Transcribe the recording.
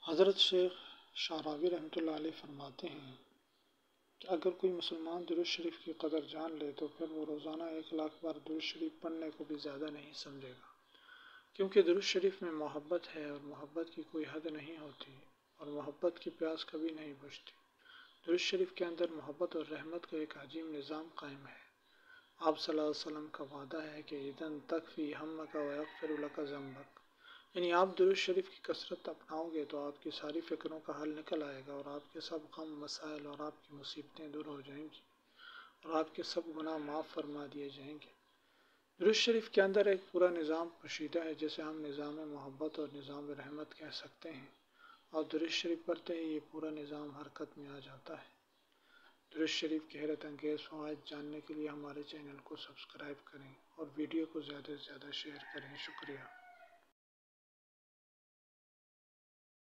حضرت شیخ شعراوی رحمۃ اللہ علیہ فرماتے ہیں کہ اگر کوئی مسلمان درود شریف کی قدر جان لے تو پھر وہ روزانہ 1,00,000 بار درود شریف پڑھنے کو بھی زیادہ نہیں سمجھے گا، کیونکہ درود شریف میں محبت ہے اور محبت کی کوئی حد نہیں ہوتی اور محبت کی پیاس کبھی نہیں بجھتی۔ درود شریف کے اندر محبت اور رحمت کا ایک عجیب نظام قائم ہے۔ آپ صلی اللہ علیہ وسلم کا وعدہ ہے کہ اذن تکفی ہمک ویغفر لک ذنبک، یعنی آپ درود شریف کی کثرت اپناؤ گے تو آپ کی ساری فکروں کا حل نکل آئے گا اور آپ کے سب غم مسائل اور آپ کی مصیبتیں دور ہو جائیں گی اور آپ کے سب گناہ معاف فرما دیے جائیں گے۔ درود شریف کے اندر ایک پورا نظام پوشیدہ ہے جسے ہم نظام محبت اور نظام رحمت کہہ سکتے ہیں، اور درود شریف پڑھتے ہی یہ پورا نظام حرکت میں آ جاتا ہے۔ درود شریف کے حیرت انگیز فوائد جاننے کے لیے ہمارے چینل کو سبسکرائب کریں اور ویڈیو کو زیادہ سے زیادہ شیئر کریں۔ شکریہ۔